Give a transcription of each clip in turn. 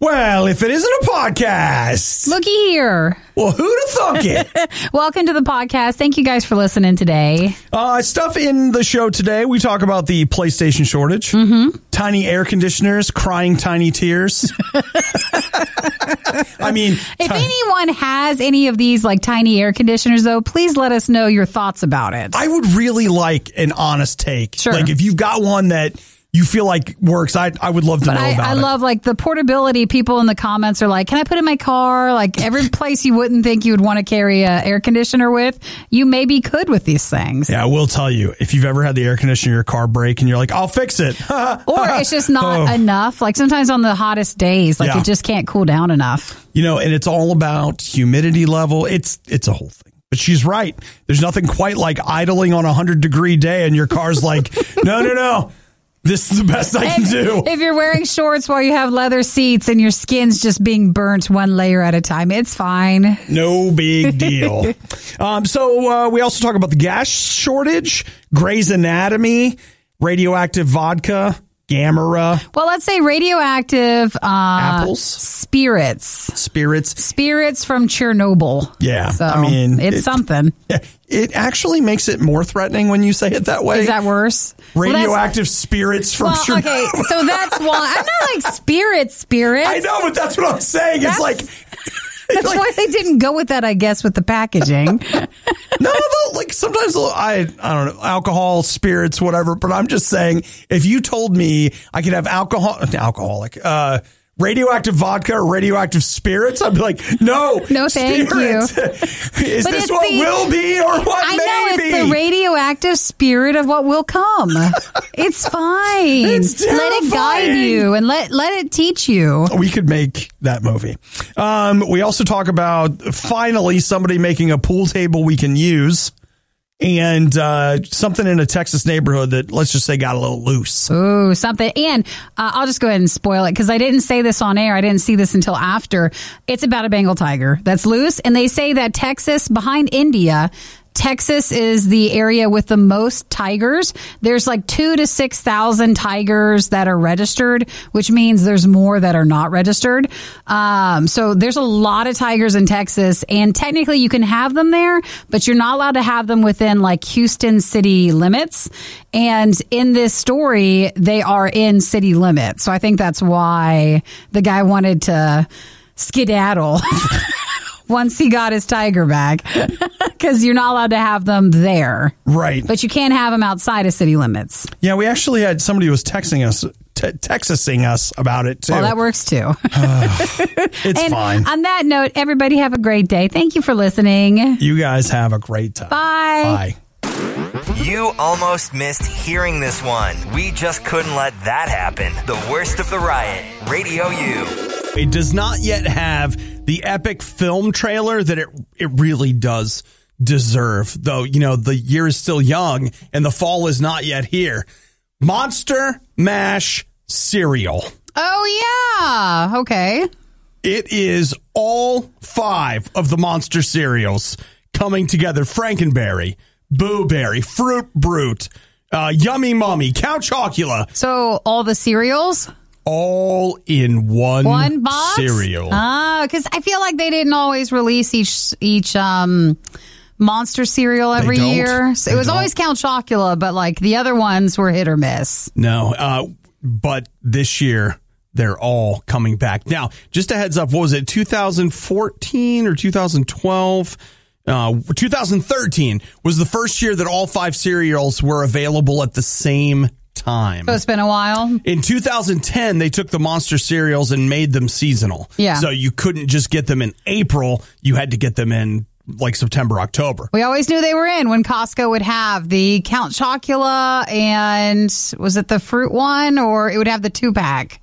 Well, if it isn't a podcast. Looky here. Well, who'd have thunk it? Welcome to the podcast. Thank you guys for listening today. Stuff in the show today. We talk about the PlayStation shortage. Tiny air conditioners, crying tiny tears. I mean, if anyone has any of these like tiny air conditioners, though, please let us know your thoughts about it. I would really like an honest take. Sure. Like if you've got one that you feel like works, I would love to know about it. I love like the portability. People in the comments are like, can I put it in my car? Like every place you wouldn't think you would want to carry an air conditioner with, you maybe could with these things. Yeah, I will tell you, if you've ever had the air conditioner in your car break and you're like, I'll fix it. Or it's just not enough. Like sometimes on the hottest days, like it just can't cool down enough. You know, and it's all about humidity level. It's a whole thing. But she's right. There's nothing quite like idling on a 100-degree day and your car's like, no. This is the best I can do. If you're wearing shorts while you have leather seats and your skin's just being burnt one layer at a time, it's fine. No big deal. So we also talk about the gas shortage, Grey's Anatomy, radioactive vodka, Gamera. Well, let's say radioactive apples, spirits from Chernobyl. Yeah, so, I mean, it's something. It actually makes it more threatening when you say it that way. Is that worse? Radioactive spirits from Chernobyl. Okay, so that's why I'm not like spirits. I know, but that's what I'm saying. It's like. That's why they didn't go with that, I guess, with the packaging. No, like sometimes I don't know, alcohol, spirits, whatever. But I'm just saying, if you told me I could have alcoholic, radioactive vodka or radioactive spirits, I'd be like, no, thank you. Is but this what will be or what I may know be? It's the radioactive spirit of what will come. It's fine. It's terrifying. Let it guide you and let it teach you. We could make that movie. We also talk about finally somebody making a pool table we can use. And something in a Texas neighborhood that, let's just say, got a little loose. Ooh, something. And I'll just go ahead and spoil it because I didn't say this on air. I didn't see this until after. It's about a Bengal tiger that's loose. And they say that Texas, behind India, Texas is the area with the most tigers. There's like 2,000 to 6,000 tigers that are registered, which means there's more that are not registered. So there's a lot of tigers in Texas, and technically you can have them there, but you're not allowed to have them within like Houston city limits. And in this story, they are in city limits. So I think that's why the guy wanted to skedaddle. Once he got his tiger back, because you're not allowed to have them there. Right. But you can't have them outside of city limits. Yeah, we actually had somebody who was texting us about it, too. Well, that works, too. It's fine. On that note, everybody have a great day. Thank you for listening. You guys have a great time. Bye. Bye. You almost missed hearing this one. We just couldn't let that happen. The worst of the riot. RadioU. It does not yet have the epic film trailer that it really does deserve. Though, you know, the year is still young and the fall is not yet here. Monster Mash cereal. Oh, yeah. Okay. It is all 5 of the monster cereals coming together. Frankenberry, Boo Berry, Fruit Brute, Yummy Mummy, Count Chocula. So all the cereals? All in one box? cereal. Because I feel like they didn't always release each monster cereal every year. So it was always Count Chocula, but like the other ones were hit or miss. No, but this year they're all coming back. Now, just a heads up, what was it, 2014 or 2012? 2013 was the first year that all 5 cereals were available at the same time. So it's been a while. In 2010, they took the monster cereals and made them seasonal. Yeah. So you couldn't just get them in April. You had to get them in like September, October. We always knew they were in when Costco would have the Count Chocula and was it the fruit one, or it would have the 2-pack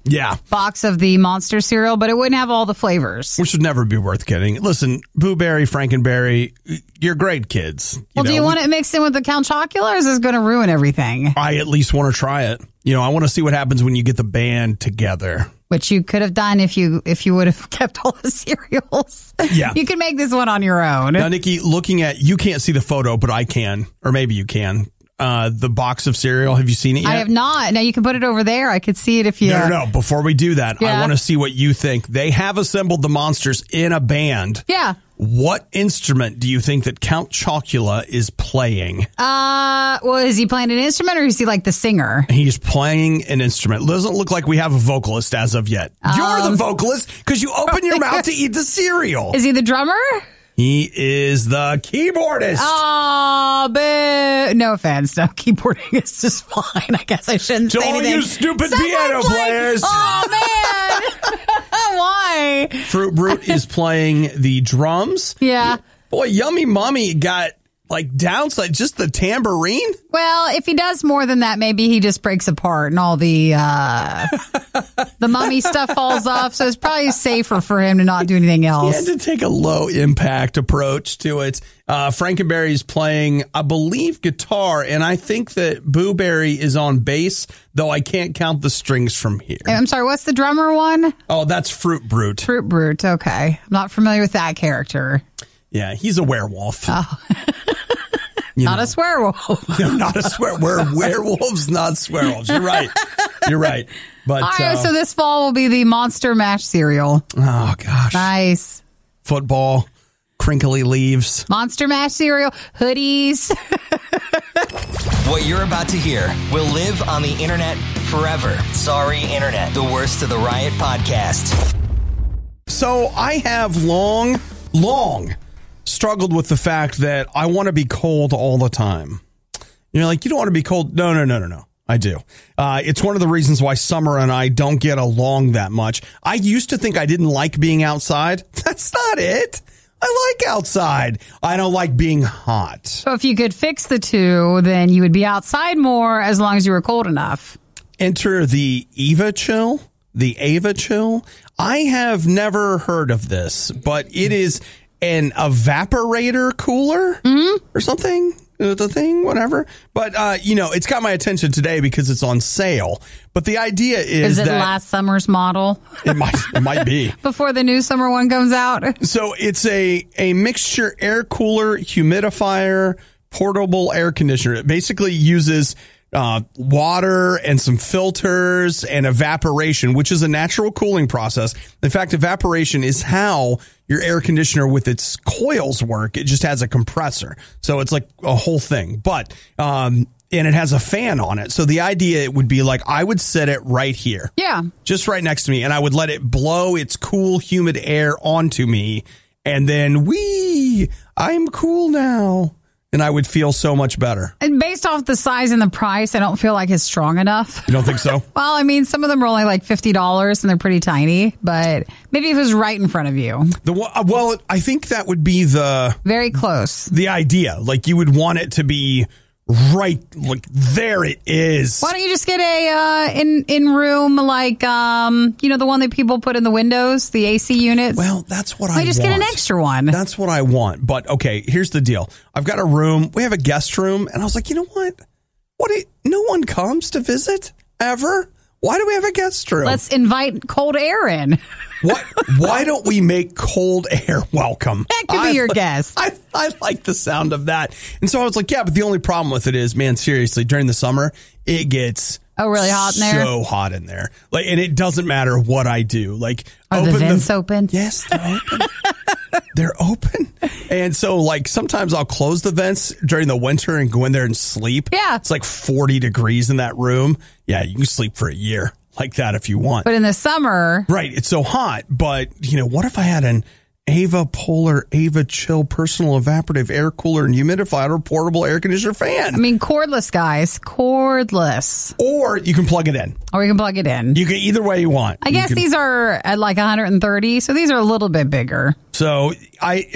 box of the monster cereal, but it wouldn't have all the flavors. Which would never be worth getting. Listen, Boo Berry, Frankenberry, you're great kids. Do you want it mixed in with the Count Chocula, or is this going to ruin everything? I at least want to try it. You know, I want to see what happens when you get the band together. Which you could have done if you would have kept all the cereals. Yeah. You could make this one on your own. Now, Nikki, looking at, you can't see the photo, but I can, or maybe you can. the box of cereal? Have you seen it yet? I have not. Now you can put it over there. I could see it if you. No. Before we do that, Yeah. I want to see what you think. They have assembled the monsters in a band. Yeah. What instrument do you think that Count Chocula is playing? Well, is he playing an instrument or is he like the singer? He's playing an instrument. Doesn't look like we have a vocalist as of yet. You're the vocalist because you open your mouth to eat the cereal. Is he the drummer? He is the keyboardist. Oh, but no offense. No, keyboarding is just fine. I guess I shouldn't say anything. You stupid Someone's piano players. Oh, man. Why? Fruit Brute is playing the drums. Yeah. Boy, Yummy Mommy got like downside, just the tambourine. Well, if he does more than that, maybe he just breaks apart and all the mummy stuff falls off. So it's probably safer for him to not do anything else. He had to take a low impact approach to it. Frankenberry's playing, I believe, guitar, and I think that Booberry is on bass, though I can't count the strings from here. I'm sorry, what's the drummer one? Oh, that's Fruit Brute. Fruit Brute, okay. I'm not familiar with that character. Yeah, he's a werewolf. Oh. Not a swearwolf. No, not a swear. We're werewolves, not swearwolves. You're right. You're right. But all right, so this fall will be the Monster Mash cereal. Oh, gosh. Nice. Football, crinkly leaves. Monster Mash cereal, hoodies. What you're about to hear will live on the internet forever. Sorry, internet. The worst of the Riot podcast. So I have long struggled with the fact that I want to be cold all the time. You're like, you don't want to be cold. No. I do. It's one of the reasons why Summer and I don't get along that much. I used to think I didn't like being outside. That's not it. I like outside. I don't like being hot. So if you could fix the two, then you would be outside more as long as you were cold enough. Enter the Ava Chill. The Ava Chill. I have never heard of this, but it is an evaporator cooler or something. The thing, whatever. But, it's got my attention today because it's on sale. But the idea is it that last summer's model? It might be. Before the new summer one comes out? So it's a mixture air cooler, humidifier, portable air conditioner. It basically uses water and some filters and evaporation, which is a natural cooling process. In fact, evaporation is how your air conditioner with its coils work. It just has a compressor. So it's like a whole thing. But, and it has a fan on it. So the idea it would be like I would set it right here. Yeah. Just right next to me. And I would let it blow its cool, humid air onto me. And then I'm cool now. And I would feel so much better. And based off the size and the price, I don't feel like it's strong enough. You don't think so? Well, I mean, some of them are only like $50 and they're pretty tiny, but maybe if it was right in front of you. Well, I think that would be very close. The idea. Like you would want it to be right, like there it is. Why don't you just get a in room like the one that people put in the windows, the AC units? Well, that's what I want. Just get an extra one. That's what I want. But okay, here's the deal. I've got a room. We have a guest room, and I was like, you know what? No one comes to visit ever. Why do we have a guest room? Let's invite cold air in. What? Why don't we make cold air welcome? That could be your guest. I like the sound of that. And so I was like, yeah, but the only problem with it is, man, seriously, during the summer, it gets really hot in there? So hot in there. Like, and it doesn't matter what I do. Like, are the vents open? Yes, they're open. They're open. And so, like, sometimes I'll close the vents during the winter and go in there and sleep. Yeah. It's like 40 degrees in that room. Yeah, you can sleep for a year like that if you want. But in the summer. Right. It's so hot. But, what if I had an Ava Chill personal evaporative air cooler and humidifier or portable air conditioner fan? I mean, cordless, guys. Cordless. Or you can plug it in. You can either way you want. I guess these are at like 130, so these are a little bit bigger. So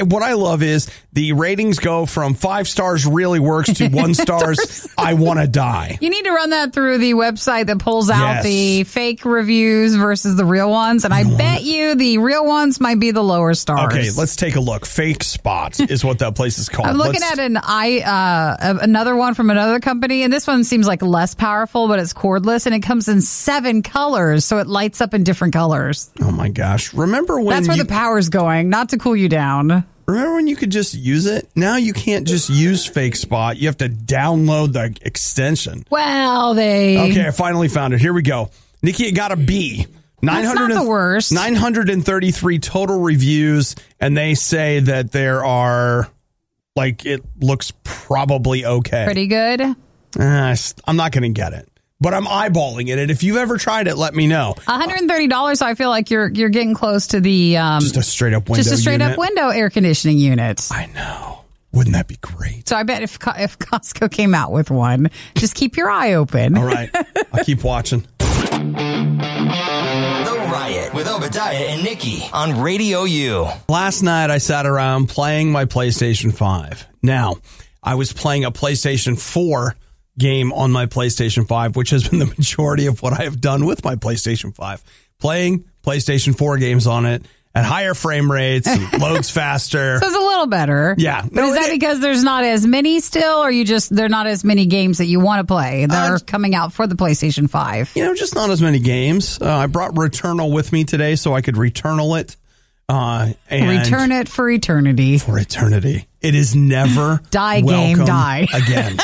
what I love is the ratings go from 5 stars really works to 1 stars I want to die. You need to run that through the website that pulls out the fake reviews versus the real ones, and I bet you the real ones might be the lower stars. Okay, let's take a look. Fake Spots is what that place is called. I'm looking at another one from another company, and this one seems like less powerful, but it's cordless, and it comes in 7 colors, so it lights up in different colors. Oh my gosh! Remember when that's where the power's going, not to cool you down. Remember when you could just use it? Now you can't just use Fake Spot. You have to download the extension. Well, Okay, I finally found it. Here we go. Nikki, it got a B. That's not the worst. 933 total reviews, and they say that there are, like, it looks probably okay. Pretty good. I'm not going to get it, but I'm eyeballing it. And if you've ever tried it, let me know. $130. I feel like you're getting close to the just a straight up window air conditioning unit. I know. Wouldn't that be great? So I bet if Costco came out with one, just keep your eye open. All right, I'll keep watching. The Riot with Obadiah and Nikki on RadioU. Last night I sat around playing my PlayStation 5. Now, I was playing a PlayStation 4 game on my PlayStation 5, which has been the majority of what I have done with my PlayStation 5. Playing PlayStation 4 games on it at higher frame rates, loads faster. So it's a little better. Yeah. But is that because there's not as many still, or there are not as many games that you want to play that are coming out for the PlayStation 5? Just not as many games. I brought Returnal with me today so I could Returnal it. And return it for eternity. For eternity. It is never die welcome game, die. again.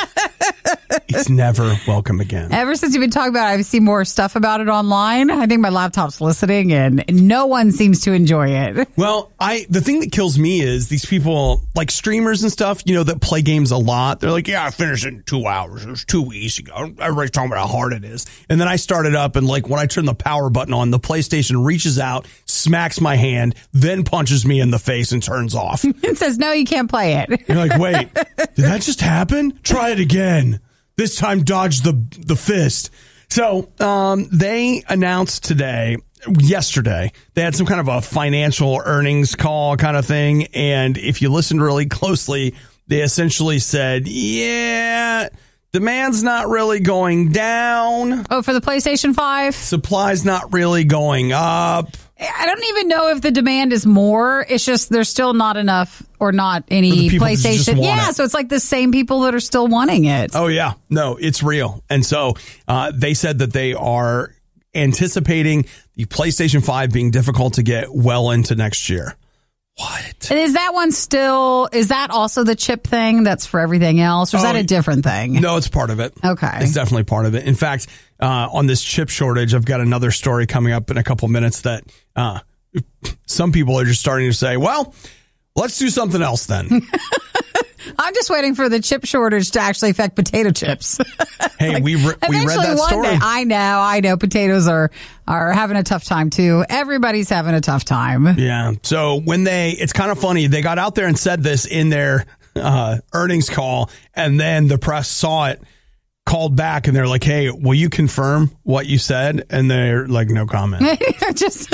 It's never welcome again. Ever since you've been talking about it, I've seen more stuff about it online. I think my laptop's listening, and no one seems to enjoy it. Well, the thing that kills me is these people, like streamers and stuff, that play games a lot. They're like, yeah, I finished it in 2 hours. It was 2 weeks ago. Everybody's talking about how hard it is. And then I start it up, and like when I turn the power button on, the PlayStation reaches out, smacks my hand, then punches me in the face and turns off. It says, no, you can't play it. You're like, wait, did that just happen? Try it again. This time, dodge the fist. So they announced yesterday, they had some kind of a financial earnings call kind of thing. And if you listened really closely, they essentially said, yeah, demand's not really going down. Oh, for the PlayStation 5? Supply's not really going up. I don't even know if the demand is more. It's just there's still not enough or not any PlayStation. Yeah, so it's like the same people that are still wanting it. Oh, yeah. No, it's real. And so they said that they are anticipating the PlayStation 5 being difficult to get well into next year. What? And is that also the chip thing that's for everything else? Or is that a different thing? No, it's part of it. Okay. It's definitely part of it. In fact, on this chip shortage, I've got another story coming up in a couple minutes that some people are just starting to say, well, let's do something else then. I'm just waiting for the chip shortage to actually affect potato chips. Hey, we read that story. I know. Potatoes are having a tough time too. Everybody's having a tough time. Yeah. So it's kind of funny. They got out there and said this in their earnings call, and then the press saw it, called back, and they're like, hey, will you confirm what you said? And they're like, no comment. just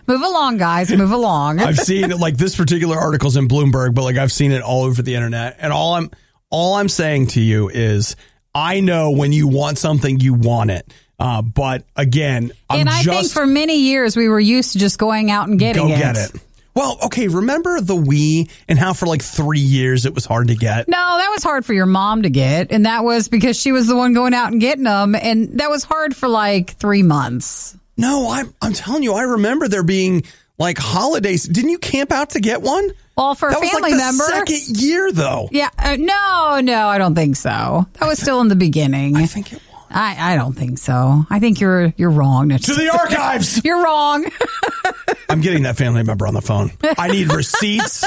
move along, guys. Move along. I've seen like this particular article's in Bloomberg, but like I've seen it all over the internet. And all I'm saying to you is I know when you want something, you want it. But again, I think for many years we were used to just going out and getting it. Go get it. Well, okay, remember the Wii and how for like 3 years it was hard to get? No, that was hard for your mom to get, and that was because she was the one going out and getting them, and that was hard for like 3 months. No, I'm telling you, I remember there being like holidays. Didn't you camp out to get one? Well, for a family member. That was like the second year, though. Yeah, no, I don't think so. That was still in the beginning. I think it was. I don't think so. I think you're wrong. To the archives! You're wrong. I'm getting that family member on the phone. I need receipts.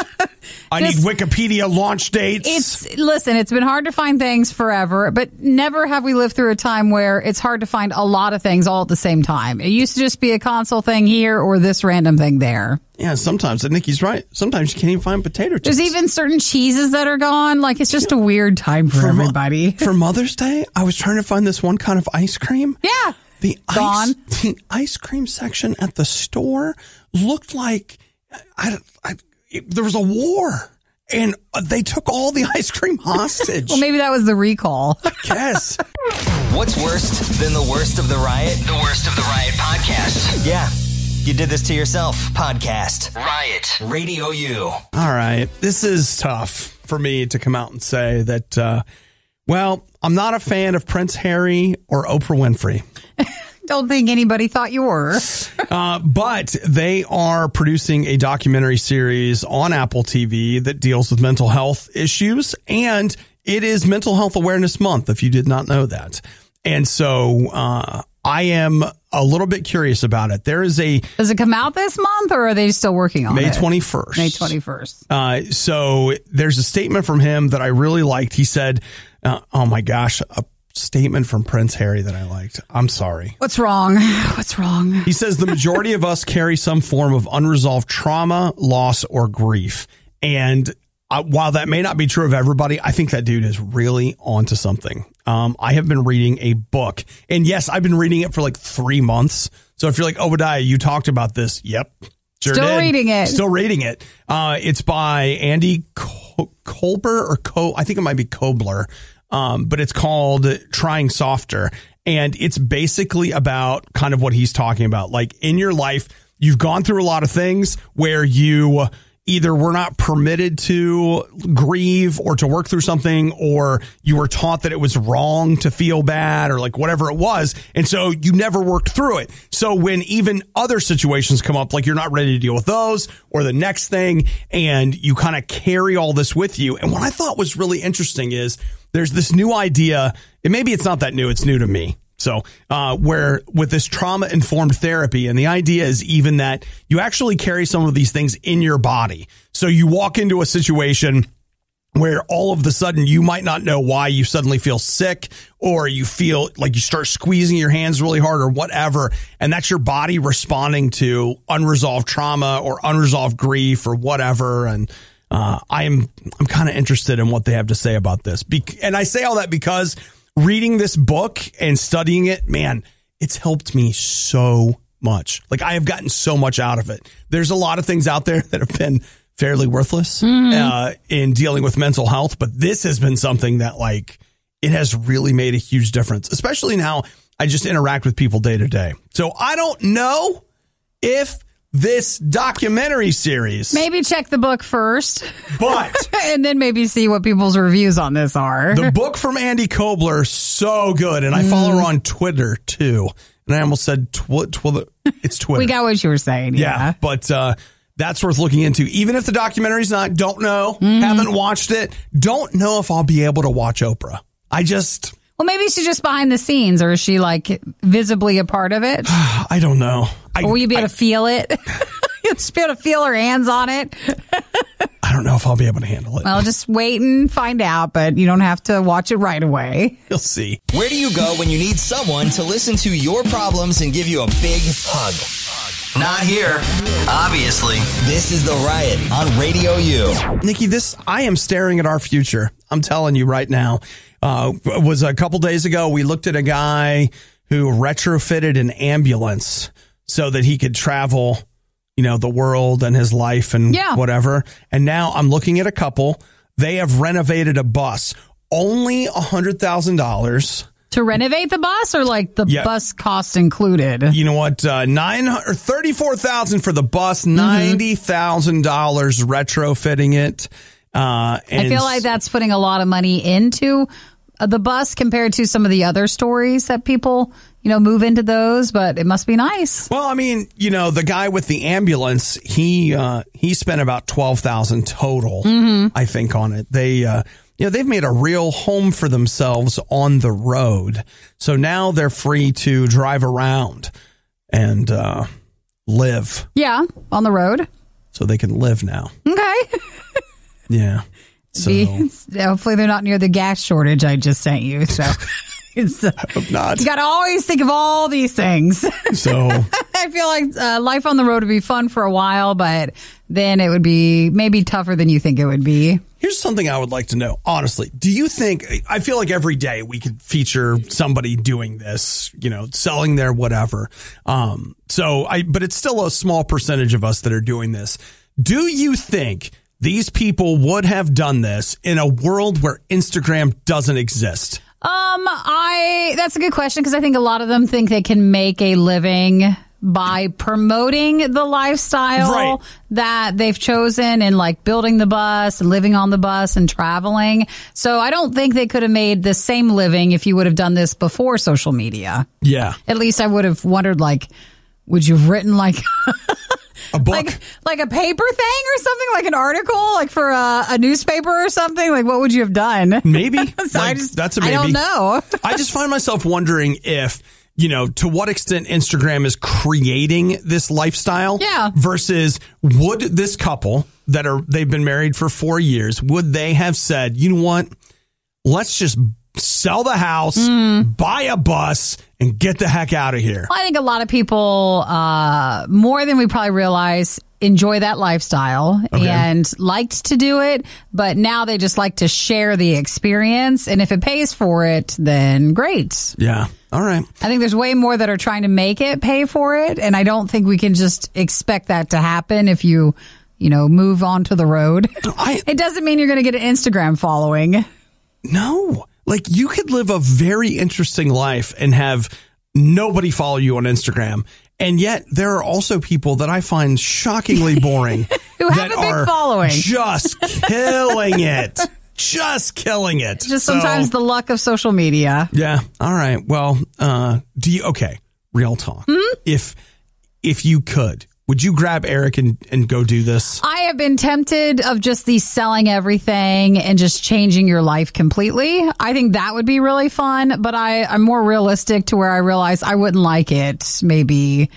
I need Wikipedia launch dates. Listen, it's been hard to find things forever, but never have we lived through a time where it's hard to find a lot of things all at the same time. It used to just be a console thing here or this random thing there. Yeah, sometimes, and Nikki's right. Sometimes you can't even find potato chips. There's even certain cheeses that are gone. Like, it's just a weird time for everybody. For Mother's Day, I was trying to find this one kind of ice cream. Yeah. The ice cream section at the store looked like there was a war. And they took all the ice cream hostage. Well, maybe that was the recall. I guess. What's worse than the worst of the Riot? The Worst of the Riot podcast. Yeah. You did this to yourself. Podcast. Riot. RadioU. All right. This is tough for me to come out and say that, I'm not a fan of Prince Harry or Oprah Winfrey. Don't think anybody thought you were. But they are producing a documentary series on Apple TV that deals with mental health issues. And it is Mental Health Awareness Month, if you did not know that. And so I am a little bit curious about it. Does it come out this month, or are they still working on it? May 21st. May 21st. So there's a statement from him that I really liked. He said, oh my gosh, a statement from Prince Harry that I liked. I'm sorry. What's wrong? What's wrong? He says the majority of us carry some form of unresolved trauma, loss, or grief. And while that may not be true of everybody, I think that dude is really onto something. I have been reading a book, and yes, I've been reading it for like 3 months. So if you're like, Obadiah, you talked about this. Yep. Sure Still did. reading it. Still reading it. It's by Andy Kolber I think it might be Kobler. But it's called Trying Softer. And it's basically about kind of what he's talking about. Like in your life, you've gone through a lot of things where you either were not permitted to grieve or to work through something, or you were taught that it was wrong to feel bad, or like whatever it was. And so you never worked through it. So when even other situations come up, like you're not ready to deal with those or the next thing, and you kind of carry all this with you. And what I thought was really interesting is there's this new idea, and maybe it's not that new, it's new to me. So where with this trauma-informed therapy, and the idea is even that you actually carry some of these things in your body. So you walk into a situation where all of a sudden you might not know why you suddenly feel sick, or you feel like you start squeezing your hands really hard or whatever. And that's your body responding to unresolved trauma or unresolved grief or whatever. And I'm kind of interested in what they have to say about this. And I say all that because reading this book and studying it, man, it's helped me so much. Like I have gotten so much out of it. There's a lot of things out there that have been fairly worthless in dealing with mental health. But this has been something that like it has really made a huge difference, especially now I just interact with people day to day. So I don't know if this documentary series. Maybe check the book first. But. And then maybe see what people's reviews on this are. The book from Andy Kobler, so good. And I follow her on Twitter, too. And I almost said it's Twitter. We got what you were saying. Yeah. But that's worth looking into. Even if the documentary's not, don't know, haven't watched it, don't know if I'll be able to watch Oprah. Well, maybe she's just behind the scenes, or is she like visibly a part of it? I don't know. Or will you be able to feel it? You'll just be able to feel her hands on it. I don't know if I'll be able to handle it. Well, just wait and find out, but you don't have to watch it right away. You'll see. Where do you go when you need someone to listen to your problems and give you a big hug? Not here. Obviously, this is The Riot on Radio U. Nikki, I am staring at our future. I'm telling you right now. It was a couple days ago, we looked at a guy who retrofitted an ambulance so that he could travel, the world and his life and whatever. And now I'm looking at a couple. They have renovated a bus. Only $100,000. To renovate the bus, or like the bus cost included? You know what? $34,000 for the bus, $90,000 retrofitting it. I feel like that's putting a lot of money into the bus compared to some of the other stories that people, move into those, but it must be nice. Well, I mean, the guy with the ambulance, he spent about $12,000 total, I think, on it. They've made a real home for themselves on the road. So now they're free to drive around and live. Yeah, on the road. So they can live now. Okay. Yeah. So hopefully they're not near the gas shortage I just sent you. So I hope not. You got to always think of all these things. So I feel like life on the road would be fun for a while, but then it would be maybe tougher than you think it would be. Here's something I would like to know. Honestly, do you think, I feel like every day we could feature somebody doing this, selling their whatever. But it's still a small percentage of us that are doing this. Do you think these people would have done this in a world where Instagram doesn't exist? That's a good question, because I think a lot of them think they can make a living by promoting the lifestyle that they've chosen and like building the bus and living on the bus and traveling. So I don't think they could have made the same living if you would have done this before social media. Yeah. At least I would have wondered, like, would you have written like a book, like a paper thing or something, like an article, like for a newspaper or something? Like, what would you have done? Maybe. So that's a maybe. I don't know. I just find myself wondering if, to what extent Instagram is creating this lifestyle versus would this couple they've been married for 4 years, would they have said, you know what, let's just sell the house, buy a bus, and get the heck out of here? I think a lot of people, more than we probably realize, enjoy that lifestyle and liked to do it, but now they just like to share the experience. And if it pays for it, then great. Yeah. All right. I think there's way more that are trying to make it pay for it. And I don't think we can just expect that to happen if you move on to the road. It doesn't mean you're going to get an Instagram following. No. Like, you could live a very interesting life and have nobody follow you on Instagram. And yet there are also people that I find shockingly boring who have a big following. Just killing it. Just killing it. Just sometimes the luck of social media. Yeah. All right. Well, real talk. If you could, would you grab Eric and go do this? I have been tempted of just the selling everything and just changing your life completely. I think that would be really fun, but I'm more realistic to where I realize I wouldn't like it. Maybe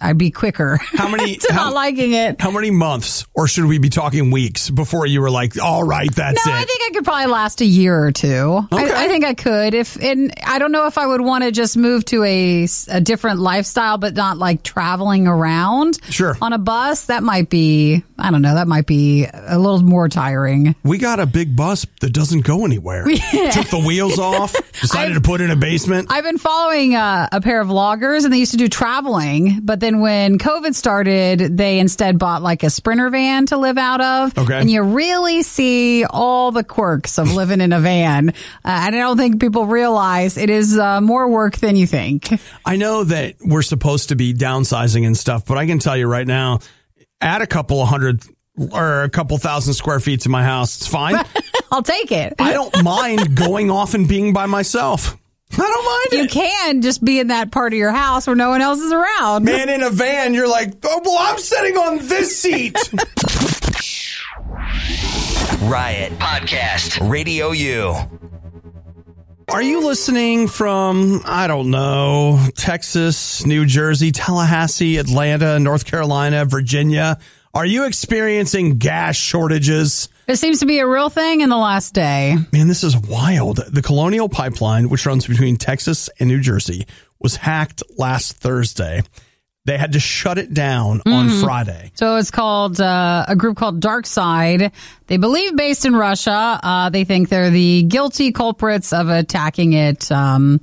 I'd be quicker not liking it. How many months, or should we be talking weeks, before you were like, all right, that's it? No, I think I could probably last a year or two. Okay. I think I could. And I don't know if I would want to just move to a different lifestyle, but not like traveling around on a bus. That might be, I don't know, that might be a little more tiring. We got a big bus that doesn't go anywhere. Took the wheels off, decided to put it in a basement. I've been following a pair of vloggers, and they used to do traveling, but then when COVID started, they instead bought like a Sprinter van to live out of. Okay. And you really see all the quirks of living in a van. And I don't think people realize it is more work than you think. I know that we're supposed to be downsizing and stuff, but I can tell you right now, add a couple hundred or a couple thousand square feet to my house. It's fine. I'll take it. I don't mind going off and being by myself. I don't mind it. You can just be in that part of your house where no one else is around. Man, in a van, you're like, oh, well, I'm sitting on this seat. Riot Podcast, RadioU. Are you listening from, I don't know, Texas, New Jersey, Tallahassee, Atlanta, North Carolina, Virginia? Are you experiencing gas shortages? It seems to be a real thing in the last day. Man, this is wild. The Colonial Pipeline, which runs between Texas and New Jersey, was hacked last Thursday. They had to shut it down on Friday. So it's called a group called Dark Side. They believe based in Russia. They think they're the guilty culprits of attacking it. And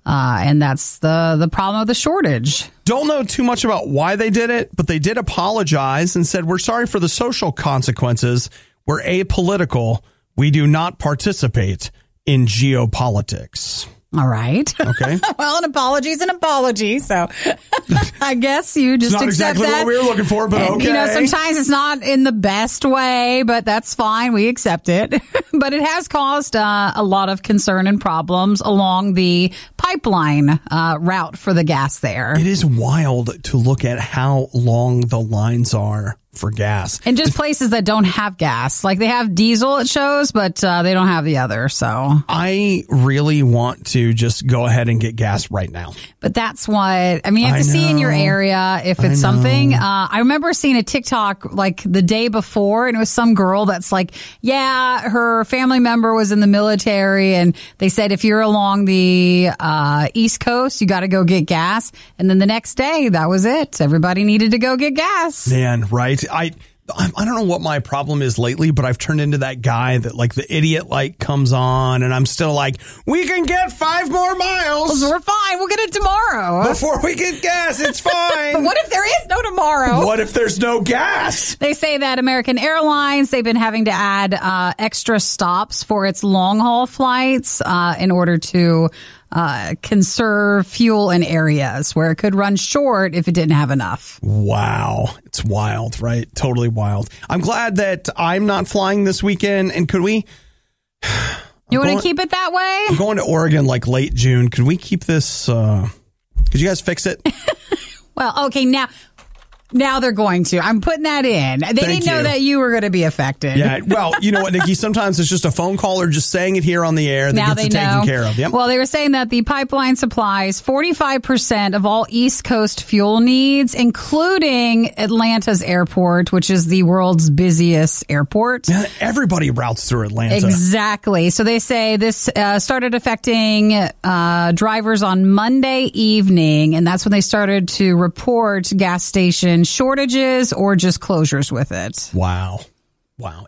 that's the problem of the shortage. Don't know too much about why they did it, but they did apologize and said, we're sorry for the social consequences. We're apolitical. We do not participate in geopolitics. All right. Okay. Well, an apology is an apology. So I guess you just accept exactly that. What we were looking for, but and, okay. Sometimes it's not in the best way, but that's fine. We accept it. But it has caused a lot of concern and problems along the pipeline route for the gas there. It is wild to look at how long the lines are for gas. And just places that don't have gas. Like they have diesel, it shows, but they don't have the other. So I really want to just go ahead and get gas right now. But that's what, I mean, you have to see in your area if it's something. I remember seeing a TikTok like the day before, and it was some girl that's like, yeah, her family member was in the military, and they said if you're along the East Coast, you got to go get gas. And then the next day, that was it. Everybody needed to go get gas. Man, right? I don't know what my problem is lately, but I've turned into that guy that like the idiot light comes on and I'm still like, we can get 5 more miles. We're fine. We'll get it tomorrow. Before we get gas, it's fine. But what if there is no tomorrow? What if there's no gas? They say that American Airlines, they've been having to add extra stops for its long haul flights in order to conserve fuel in areas where it could run short if it didn't have enough. Wow. It's wild, right? Totally wild. I'm glad that I'm not flying this weekend. And could we... You want to keep it that way? I'm going to Oregon like late June. Could we keep this... could you guys fix it? Well, okay, now they're going to. I'm putting that in. They didn't know that you were going to be affected. Yeah. Well, you know what, Nikki? Sometimes it's just a phone call or just saying it here on the air that gets it taken care of. Yep. Well, they were saying that the pipeline supplies 45% of all East Coast fuel needs, including Atlanta's airport, which is the world's busiest airport. Yeah, everybody routes through Atlanta. Exactly. So they say this started affecting drivers on Monday evening, and that's when they started to report gas station shortages or just closures with it. Wow.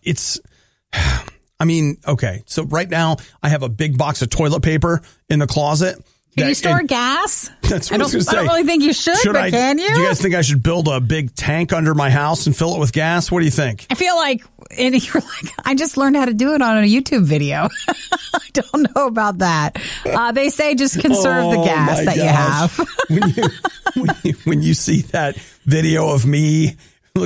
It's, I mean, okay. So right now I have a big box of toilet paper in the closet. Can you store gas? That's what I was going to say. I don't really think you should, but can you? Do you guys think I should build a big tank under my house and fill it with gas? What do you think? I feel like, and you're like, I just learned how to do it on a YouTube video. I don't know about that. They say just conserve the gas that you have. when you see that video of me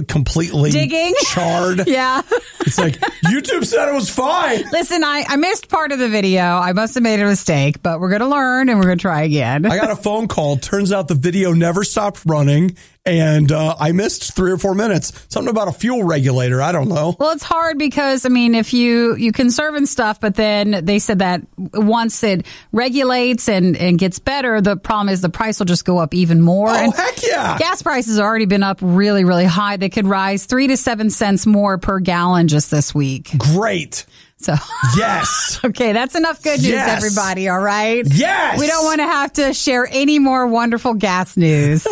completely digging, charred. Yeah. It's like, YouTube said it was fine. Listen, I missed part of the video. I must have made a mistake, but we're going to learn and we're going to try again. I got a phone call. Turns out the video never stopped running. And I missed 3 or 4 minutes. Something about a fuel regulator. I don't know. Well, it's hard because, I mean, if you conserve and stuff, but then they said that once it regulates and gets better, the problem is the price will just go up even more. Oh, and heck yeah. Gas prices have already been up really, really high. They could rise 3 to 7 cents more per gallon just this week. Great. So yes. Okay, that's enough good news, everybody, all right? Yes. We don't want to have to share any more wonderful gas news.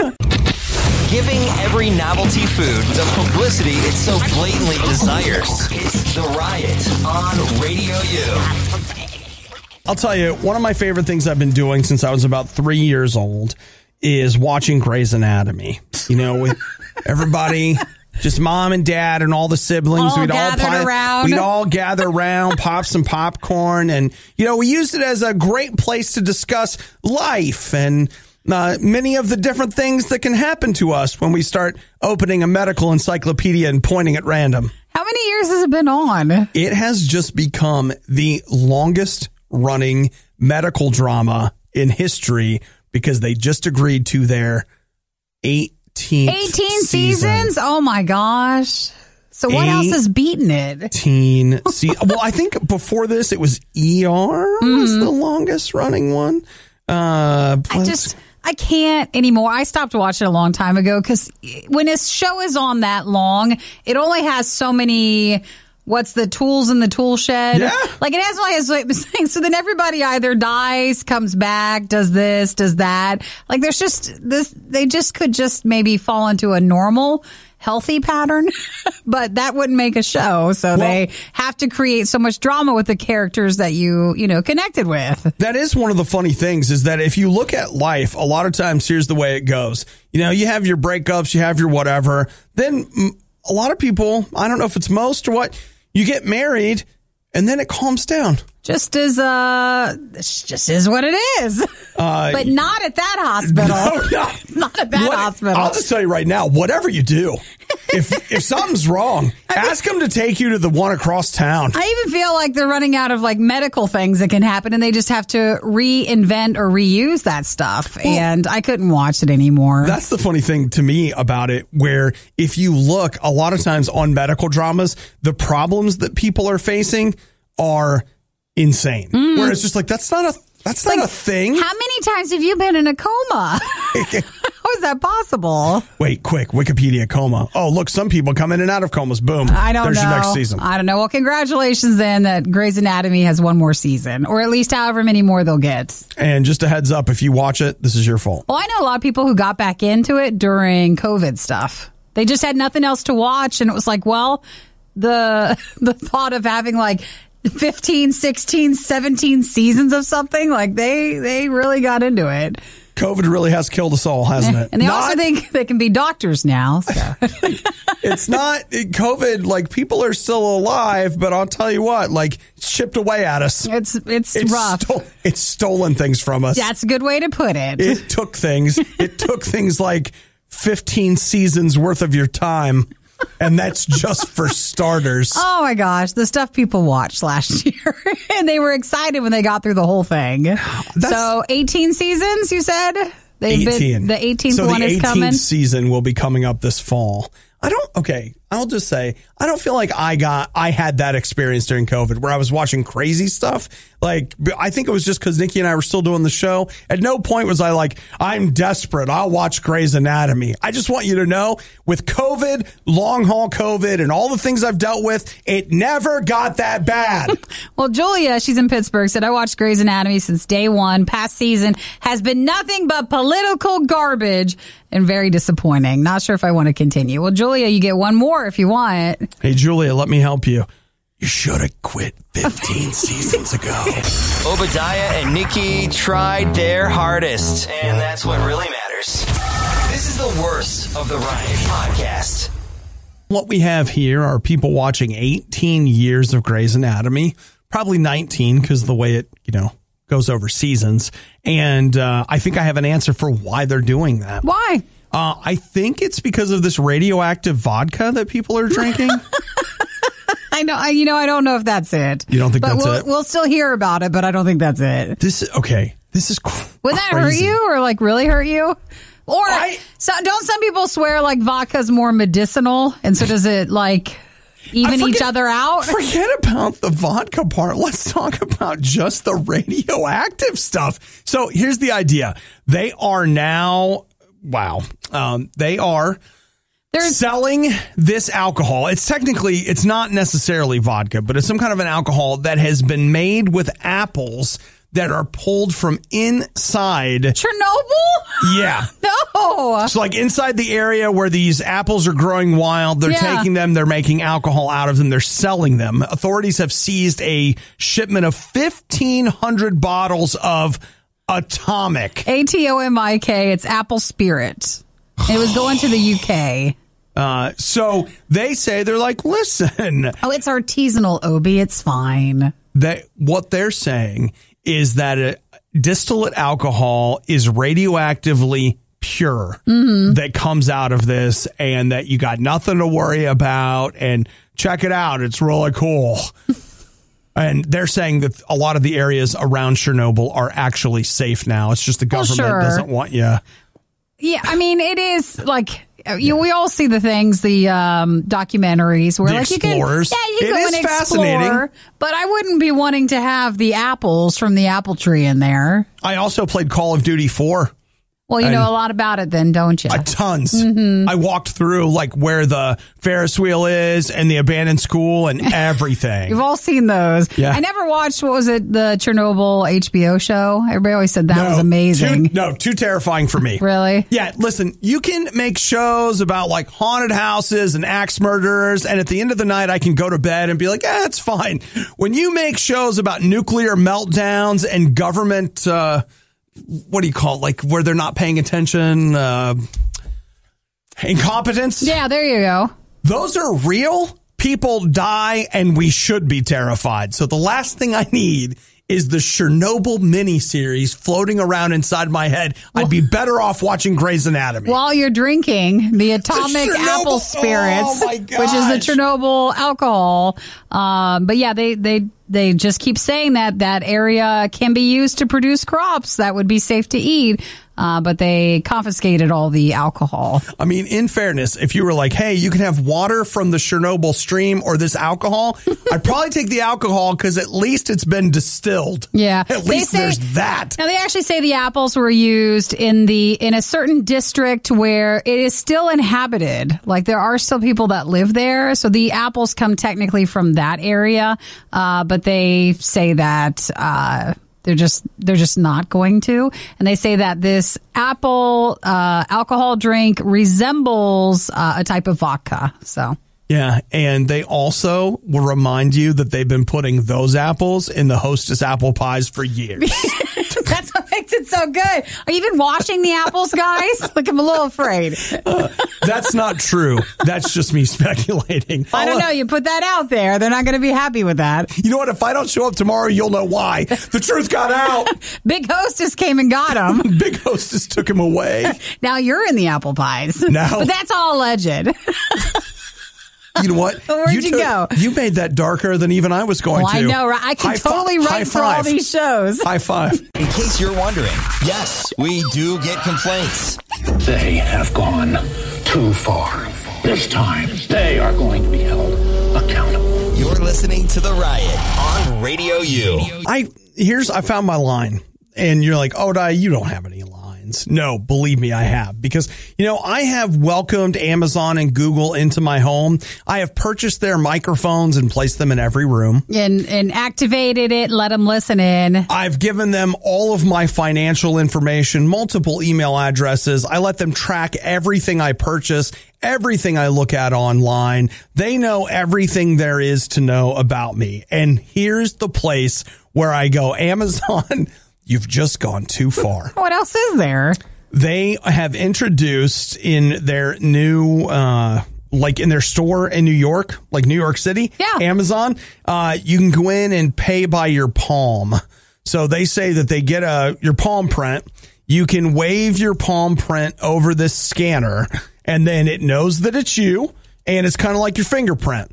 Giving every novelty food the publicity it so blatantly desires. It's The Riot on RadioU. I'll tell you, one of my favorite things I've been doing since I was about 3 years old is watching Grey's Anatomy. You know, with everybody, just mom and dad and all the siblings. We'd all gather around, pop some popcorn. And, you know, we used it as a great place to discuss life and many of the different things that can happen to us when we start opening a medical encyclopedia and pointing at random. How many years has it been on? It has just become the longest running medical drama in history because they just agreed to their 18th 18 seasons? Oh my gosh. So what else has beaten it? Well, I think before this it was ER was the longest running one. I can't anymore. I stopped watching a long time ago because when a show is on that long, it only has so many, what's the tools in the tool shed? Yeah. Like it only has like things. So then everybody either dies, comes back, does this, does that. Like there's just this, they just could just maybe fall into a normal healthy pattern, but that wouldn't make a show. So they have to create so much drama with the characters that you connected with. That is one of the funny things is that if you look at life, a lot of times here's the way it goes. You know, you have your breakups, you have your whatever. Then a lot of people, I don't know if it's most or what, you get married and then it calms down. Just as this just is what it is. But not at that hospital. No, not at that hospital. I'll just tell you right now, whatever you do, if something's wrong, ask them to take you to the one across town. I even feel like they're running out of like medical things that can happen and they just have to reinvent or reuse that stuff. Well, and I couldn't watch it anymore. That's the funny thing to me about it, where if you look a lot of times on medical dramas, the problems that people are facing are insane. Where it's just like, that's not a thing. How many times have you been in a coma? How is that possible? Wait, quick, Wikipedia coma. Oh, look, some people come in and out of comas. Boom. I don't know. There's your next season. I don't know. Well, congratulations then that Grey's Anatomy has one more season, or at least however many more they'll get. And just a heads up, if you watch it, this is your fault. Well, I know a lot of people who got back into it during COVID stuff. They just had nothing else to watch, and it was like, well, the thought of having like 15, 16, 17 seasons of something, like they really got into it. COVID really has killed us all, hasn't it? And they also think they can be doctors now. So. It's not COVID. Like, people are still alive, but I'll tell you what, like, it's chipped away at us. It's rough. It's stolen things from us. That's a good way to put it. It took things. It took things like 15 seasons worth of your time. And that's just for starters. Oh my gosh, the stuff people watched last year. And they were excited when they got through the whole thing. So 18 seasons, you said? 18. The 18th one is coming? So the 18th season will be coming up this fall. I'll just say, I don't feel like I had that experience during COVID where I was watching crazy stuff. Like, I think it was just because Nikki and I were still doing the show. At no point was I like, I'm desperate, I'll watch Grey's Anatomy. I just want you to know, with COVID, long haul COVID, and all the things I've dealt with, it never got that bad. Well, Julia, she's in Pittsburgh, said, I watched Grey's Anatomy since day one. Past season has been nothing but political garbage and very disappointing. Not sure if I want to continue. Well, Julia, you get one more if you want. Hey, Julia, let me help you. You should have quit 15 seasons ago. Obadiah and Nikki tried their hardest, and that's what really matters. This is the worst of the Riot podcast. What we have here are people watching 18 years of Grey's Anatomy, probably 19 because of the way it, goes over seasons. And I think I have an answer for why they're doing that. Why? I think it's because of this radioactive vodka that people are drinking. I know. I don't know if that's it. You don't think that's it? We'll still hear about it, but I don't think that's it. This is crazy. Would that hurt you or like really hurt you? Or don't some people swear like vodka's more medicinal, and so does it like even each other out? Forget about the vodka part. Let's talk about just the radioactive stuff. So here's the idea. They are now, they are selling this alcohol. It's not necessarily vodka, but it's some kind of an alcohol that has been made with apples that are pulled from inside Chernobyl? Yeah. No. So like inside the area where these apples are growing wild, they're taking them, they're making alcohol out of them, they're selling them. Authorities have seized a shipment of 1,500 bottles of Atomic. ATOMIK. It's apple spirit. It was going to the UK. So they say, they're like, listen. Oh, it's artisanal, Obi. It's fine. What they're saying is that a distillate alcohol is radioactively pure that comes out of this, and that you got nothing to worry about. And check it out. It's really cool. And they're saying that a lot of the areas around Chernobyl are actually safe now. It's just the government doesn't want you. Yeah, I mean, it is like we all see the things, the documentaries where the explorers. You can go and explore. Fascinating. But I wouldn't be wanting to have the apples from the apple tree in there. I also played Call of Duty 4. Well, you know a lot about it then, don't you? Tons. I walked through like where the Ferris wheel is and the abandoned school and everything. You've all seen those. Yeah. I never watched, what was it, the Chernobyl HBO show? Everybody always said that was amazing. Too terrifying for me. Really? Yeah, listen, you can make shows about like haunted houses and axe murderers, and at the end of the night I can go to bed and be like, it's fine. When you make shows about nuclear meltdowns and government... what do you call it? Like where they're not paying attention, incompetence. Yeah, there you go. Those are real. People die and we should be terrified. So the last thing I need is the Chernobyl miniseries floating around inside my head. I'd be better off watching Grey's Anatomy. While you're drinking the Atomic apple spirits, which is the Chernobyl alcohol. But yeah, they just keep saying that area can be used to produce crops that would be safe to eat. But they confiscated all the alcohol. I mean, in fairness, if you were like, hey, you can have water from the Chernobyl stream or this alcohol, I'd probably take the alcohol because at least it's been distilled. Yeah. At least there's that. Now, they actually say the apples were used in a certain district where it is still inhabited. Like there are still people that live there. So the apples come technically from that area. But they say that, they're just not going to. And they say that this apple alcohol drink resembles a type of vodka. So Yeah, and they also will remind you that they've been putting those apples in the Hostess apple pies for years. That's what makes it so good. Are you even washing the apples, guys? Like, I'm a little afraid. That's not true. That's just me speculating. I don't know. You put that out there. They're not going to be happy with that. You know what? If I don't show up tomorrow, you'll know why. The truth got out. Big Hostess came and got him. Big Hostess took him away. Now you're in the apple pies. Now. But that's all alleged. You know what? Where'd you go? You made that darker than even I was going to. I know, right? I can totally write for all these shows. High five. In case you're wondering, yes, we do get complaints. They have gone too far. This time, they are going to be held accountable. You're listening to The Riot on Radio U. I found my line. And you're like, Obadiah, you don't have any lines. No, believe me, I have. Because, I have welcomed Amazon and Google into my home. I have purchased their microphones and placed them in every room. And activated it, let them listen in. I've given them all of my financial information, multiple email addresses. I let them track everything I purchase, everything I look at online. They know everything there is to know about me. And here's the place where I go, Amazon, you've just gone too far. What else is there? They have introduced in their new, in their store in New York, like New York City, Amazon, you can go in and pay by your palm. So they say that they get your palm print. You can wave your palm print over this scanner, and then it knows that it's you, and it's kind of like your fingerprint.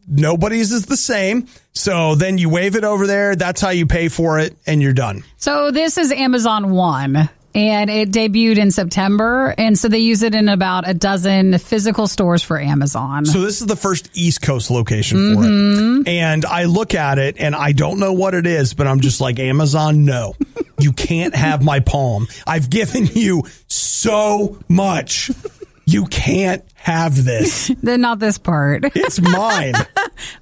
Nobody's is the same. So then you wave it over there. That's how you pay for it, and you're done. So this is Amazon One, and it debuted in September. And so they use it in about a dozen physical stores for Amazon. So this is the first East Coast location for it. And I look at it, and I don't know what it is, but I'm just like, Amazon, no. You can't have my palm. I've given you so much. You can't have this. Then not this part. It's mine.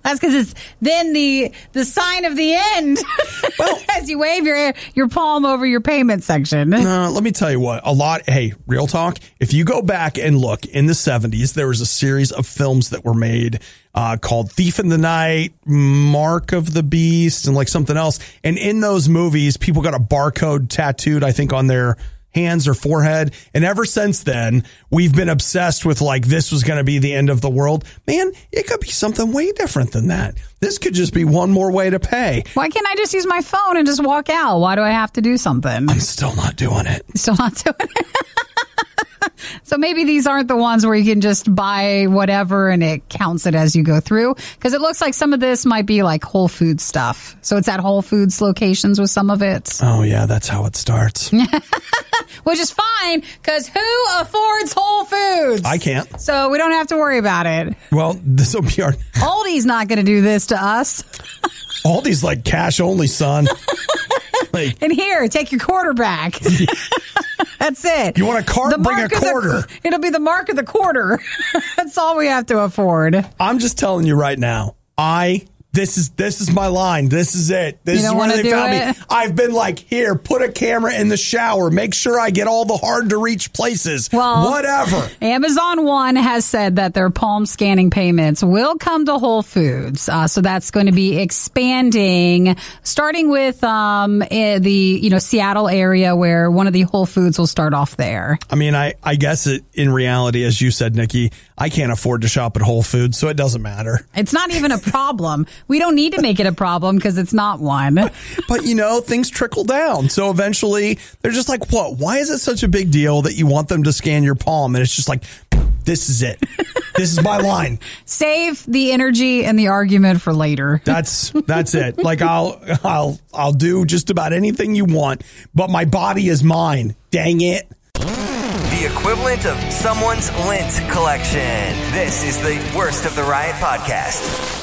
That's because it's then the sign of the end. Well, as you wave your palm over your payment section. Let me tell you what. Hey, real talk. If you go back and look in the 70s, there was a series of films that were made called Thief in the Night, Mark of the Beast, and like something else. And in those movies, people got a barcode tattooed, I think, on their hands or forehead. And ever since then, we've been obsessed with like, this was going to be the end of the world. Man, it could be something way different than that. This could just be one more way to pay. Why can't I just use my phone and just walk out? Why do I have to do something? I'm still not doing it. Still not doing it. So maybe these aren't the ones where you can just buy whatever and it counts it as you go through. Because it looks like some of this might be like Whole Foods stuff. So it's at Whole Foods locations with some of it. Oh, yeah, that's how it starts. Which is fine, because who affords Whole Foods? I can't. So we don't have to worry about it. Well, this will be our... Aldi's not going to do this to us. Aldi's like cash only, son. And here, take your quarter back. That's it. You want a cart? Bring a quarter. It'll be the mark of the quarter. That's all we have to afford. I'm just telling you right now. This is my line. This is it. This is where they found me. I've been like, here, put a camera in the shower. Make sure I get all the hard to reach places. Well, whatever. Amazon One has said that their palm scanning payments will come to Whole Foods. So that's going to be expanding, starting with the Seattle area, where one of the Whole Foods will start off there. I mean, I guess in reality, as you said, Nikki, I can't afford to shop at Whole Foods, so it doesn't matter. It's not even a problem. We don't need to make it a problem because it's not one. But, things trickle down. So eventually they're just like, what? Why is it such a big deal that you want them to scan your palm? And it's just like, this is it. This is my line. Save the energy and the argument for later. That's it. Like I'll do just about anything you want, but my body is mine. Dang it. The equivalent of someone's lint collection. This is the Worst of the Riot podcast.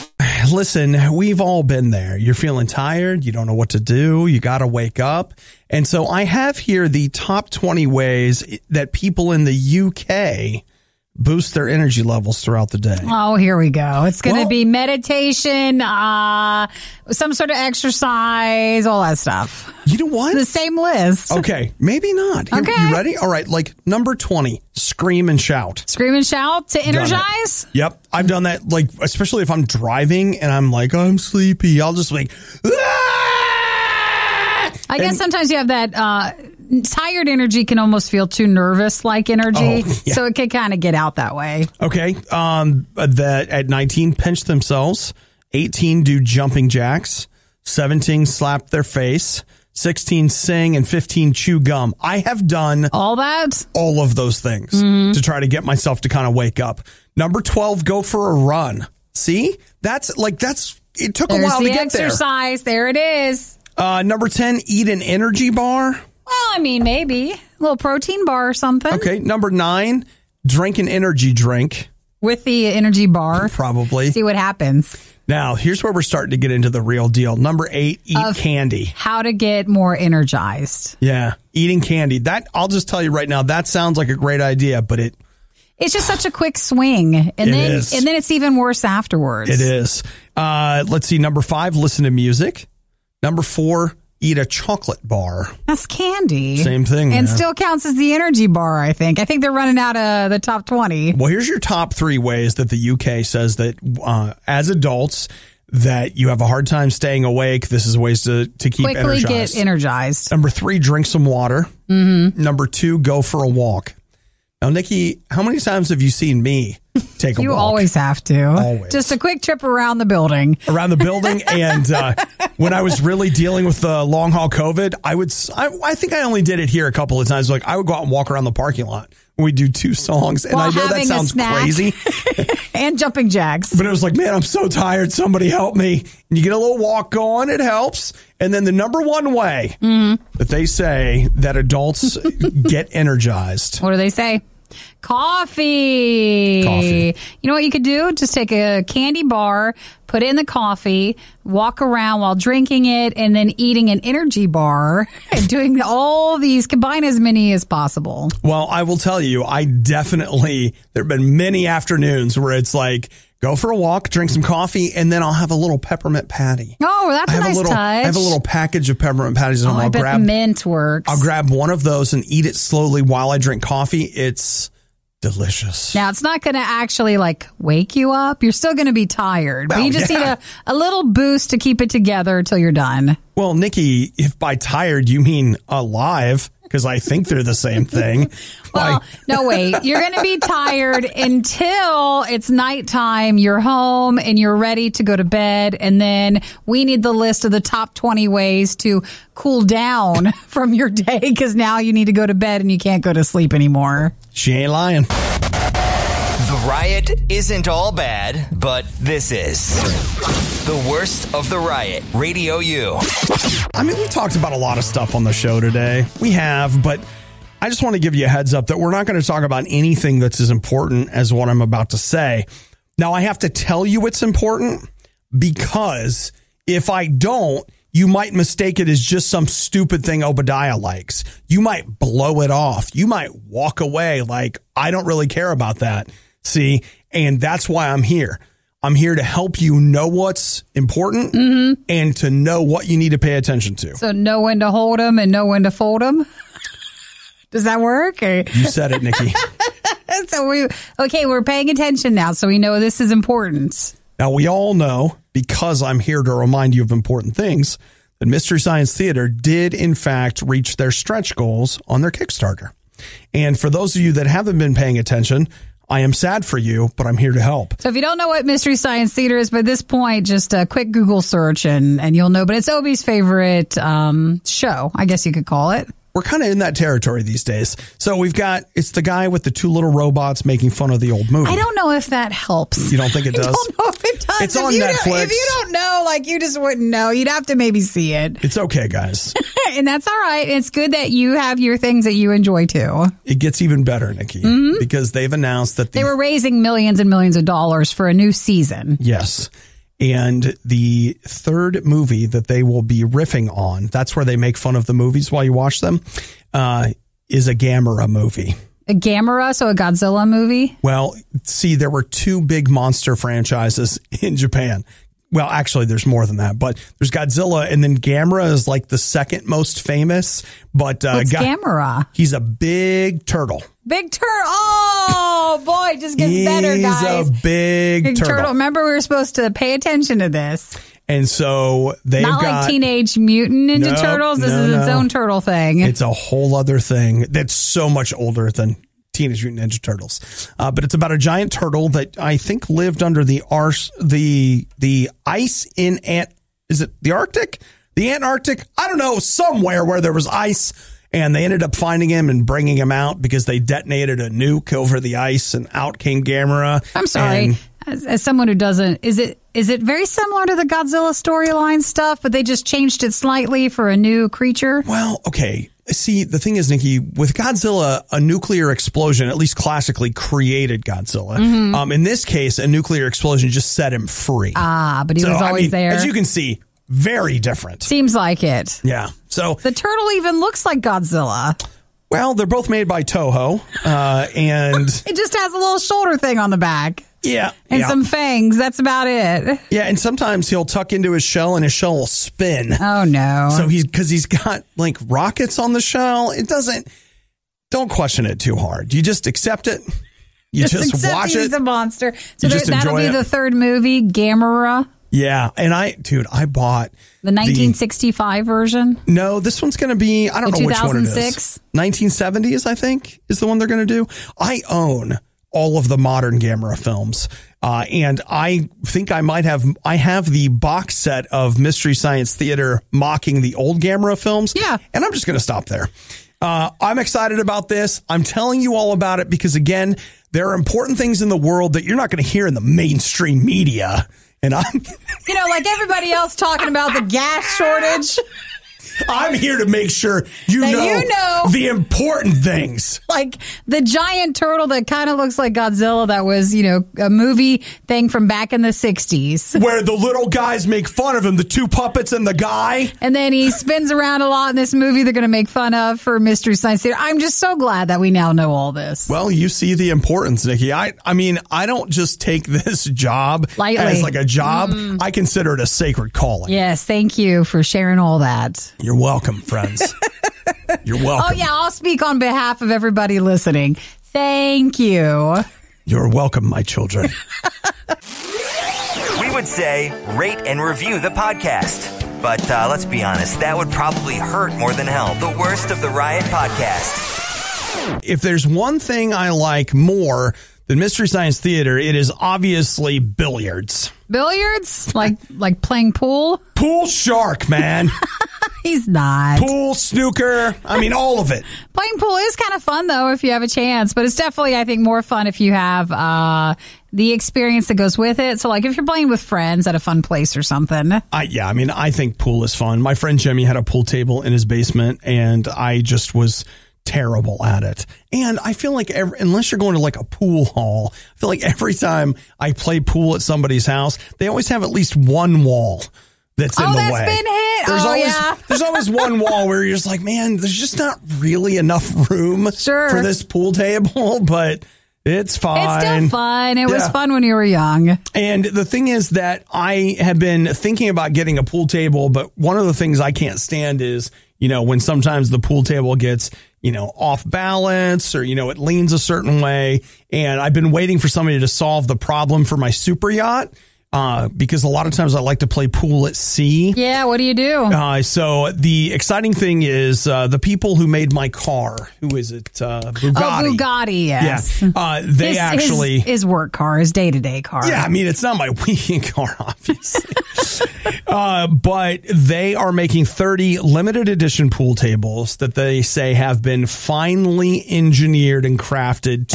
Listen, we've all been there. You're feeling tired. You don't know what to do. You got to wake up. And so I have here the top 20 ways that people in the UK boost their energy levels throughout the day. Oh, here we go. It's going to be meditation, some sort of exercise, all that stuff. You know what? The same list. Okay, maybe not. Here, Okay. You ready? All right, like number 20, scream and shout. Scream and shout to energize? Yep, I've done that, like, especially if I'm driving and I'm like, I'm sleepy. I'll just like, I guess sometimes you have that tired energy can almost feel too nervous-like energy, so it can kind of get out that way. Okay, that at 19, pinch themselves. 18, do jumping jacks. 17, slap their face. 16, sing, and 15, chew gum. I have done all of those things to try to get myself to kind of wake up. Number 12, go for a run. See? It took a while to get there. Exercise. There it is. Number 10, eat an energy bar. Well, I mean, maybe a little protein bar or something. Okay. Number 9, drink an energy drink. With the energy bar. Probably. See what happens. Now, here's where we're starting to get into the real deal. Number 8, eat candy. How to get more energized. Yeah, eating candy. That, I'll just tell you right now, that sounds like a great idea, but it's just such a quick swing. And then it's even worse afterwards. It is. Let's see. Number 5, listen to music. Number 4, eat a chocolate bar. That's candy. Same thing. And still counts as the energy bar, I think. I think they're running out of the top 20. Well, here's your top 3 ways that the UK says that as adults that you have a hard time staying awake. This is ways to keep quickly energized. Get energized. Number 3, drink some water. Mm-hmm. Number 2, go for a walk. Now, Nikki, how many times have you seen me take a walk? You always have to. Always. Just a quick trip around the building. Around the building. And when I was really dealing with the long haul COVID, I think I only did it here a couple of times. Like I would go out and walk around the parking lot. We do 2 songs. And I know that sounds crazy. And jumping jacks. But it was like, man, I'm so tired. Somebody help me. And you get a little walk going. It helps. And then the number 1 way that they say that adults get energized. What do they say? Coffee. You know what you could do? Just take a candy bar, put it in the coffee, walk around while drinking it, and then eating an energy bar and doing all these, combine as many as possible. Well, I will tell you, there have been many afternoons where it's like, go for a walk, drink some coffee, and then I'll have a little peppermint patty. Oh, that's a nice touch. I have a little package of peppermint patties at home. I bet the mint works. I'll grab one of those and eat it slowly while I drink coffee. It's delicious. Now, it's not going to actually wake you up. You're still going to be tired. But you just need a little boost to keep it together until you're done. Well, Nikki, if by tired you mean alive, because I think they're the same thing. Well, no, wait. You're going to be tired until it's nighttime. You're home and you're ready to go to bed. And then we need the list of the top 20 ways to cool down from your day because now you need to go to bed and you can't go to sleep anymore. She ain't lying. The riot isn't all bad, but this is the worst of the riot. RadioU. I mean, we've talked about a lot of stuff on the show today. We have, but I just want to give you a heads up that we're not going to talk about anything that's as important as what I'm about to say. Now, I have to tell you it's important because if I don't, you might mistake it as just some stupid thing Obadiah likes. You might blow it off. You might walk away like, I don't really care about that. See, and that's why I'm here. I'm here to help you know what's important and to know what you need to pay attention to. So know when to hold them and know when to fold them. Does that work? Or? You said it, Nikki. So we're paying attention now. So we know this is important. Now, we all know, because I'm here to remind you of important things, that Mystery Science Theater did, in fact, reach their stretch goals on their Kickstarter. And for those of you that haven't been paying attention, I am sad for you, but I'm here to help. So if you don't know what Mystery Science Theater is by this point, just a quick Google search and you'll know. But it's Obi's favorite show, I guess you could call it. We're kind of in that territory these days. So it's the guy with the 2 little robots making fun of the old movie. I don't know if that helps. You don't think it does? I don't know if it does. It's on Netflix. If you don't know, you just wouldn't know. You'd have to maybe see it. It's okay, guys. And that's all right. It's good that you have your things that you enjoy, too. It gets even better, Nikki, because they've announced that they were raising millions and millions of dollars for a new season. Yes. And the 3rd movie that they will be riffing on, that's where they make fun of the movies while you watch them, is a Gamera movie. A Gamera, so a Godzilla movie? Well, see, there were two big monster franchises in Japan. Well, actually, there's more than that, but there's Godzilla, and then Gamera is like the second most famous. But what's Gamera? He's a big turtle. Big turtle. Oh, boy, it just gets better, guys. He's a big turtle. Remember, we were supposed to pay attention to this. And so they've Not got... like Teenage Mutant Ninja Turtles. This is its own turtle thing. It's a whole other thing that's so much older than Teenage Mutant Ninja Turtles. But it's about a giant turtle that I think lived under the ice in is it the Arctic? The Antarctic? I don't know, somewhere where there was ice. And they ended up finding him and bringing him out because they detonated a nuke over the ice, and out came Gamera. I'm sorry. As someone who doesn't, is it very similar to the Godzilla storyline stuff, but they just changed it slightly for a new creature? Well, okay. See, the thing is, Nikki, with Godzilla, a nuclear explosion, at least classically, created Godzilla. Mm-hmm. In this case, a nuclear explosion just set him free. But he was always there. As you can see, very different. Seems like it. Yeah. So the turtle even looks like Godzilla. Well, they're both made by Toho, and it just has a little shoulder thing on the back. Yeah. And some fangs. That's about it. Yeah. And sometimes he'll tuck into his shell and his shell will spin. Oh, no. So because he's got like rockets on the shell. Don't question it too hard. You just accept it. You just watch it. He's a monster. So that'll be the the third movie, Gamera. Yeah. And I bought the 1965 version. No, this one's going to be, I don't know which one it is. 1970s, I think, is the one they're going to do. I own all of the modern Gamera films. And I think I have the box set of Mystery Science Theater mocking the old Gamera films. Yeah. And I'm just going to stop there. I'm excited about this. I'm telling you all about it because, again, there are important things in the world that you're not going to hear in the mainstream media. And I'm, like everybody else talking about the gas shortage. I'm here to make sure you know the important things. Like the giant turtle that kind of looks like Godzilla that was, a movie thing from back in the 60s. Where the little guys make fun of him, the two puppets and the guy. And then he spins around a lot in this movie they're going to make fun of for Mystery Science Theater. I'm just so glad that we now know all this. Well, you see the importance, Nikki. I mean, I don't just take this job lightly as like a job. I consider it a sacred calling. Yes, thank you for sharing all that. You're welcome, friends. You're welcome. Oh, yeah, I'll speak on behalf of everybody listening. Thank you. You're welcome, my children. We would say rate and review the podcast. But let's be honest, that would probably hurt more than hell. The worst of the Riot podcast. If there's one thing I like more than Mystery Science Theater, it is obviously billiards. Billiards? Like playing pool? Pool shark, man. He's not. Pool, snooker, I mean, all of it. Playing pool is kind of fun, though, if you have a chance. But it's definitely, I think, more fun if you have the experience that goes with it. So, like, if you're playing with friends at a fun place or something. I think pool is fun. My friend Jimmy had a pool table in his basement, and I just was terrible at it. And I feel like unless you're going to like a pool hall, I feel like every time I play pool at somebody's house, they always have at least one wall that's in the way. That's been hit. There's always one wall where you're just like, man, there's just not really enough room for this pool table, but it's fine. It's still fun. It was fun when you were young. And the thing is that I have been thinking about getting a pool table, but one of the things I can't stand is, when sometimes the pool table gets, off balance or, it leans a certain way. And I've been waiting for somebody to solve the problem for my super yacht. Because a lot of times I like to play pool at sea. Yeah, what do you do? So the exciting thing is the people who made my car. Who is it? Bugatti. Oh, Bugatti, yes. Yeah. They actually... His work car, his day-to-day car. Yeah, I mean, it's not my weekend car, obviously. But they are making 30 limited edition pool tables that they say have been finely engineered and crafted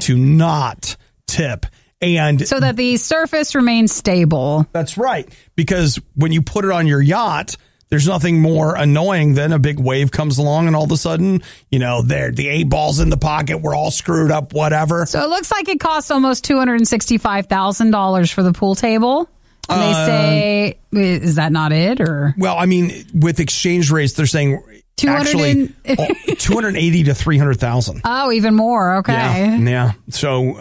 to not tip. And so that the surface remains stable. That's right. Because when you put it on your yacht, there's nothing more annoying than a big wave comes along and all of a sudden, the 8 balls in the pocket, we're all screwed up, whatever. So it looks like it costs almost $265,000 for the pool table. And they say, is that not it? Or well, I mean, with exchange rates, they're saying Actually, 280 to 300,000. Oh, even more. Okay. Yeah. So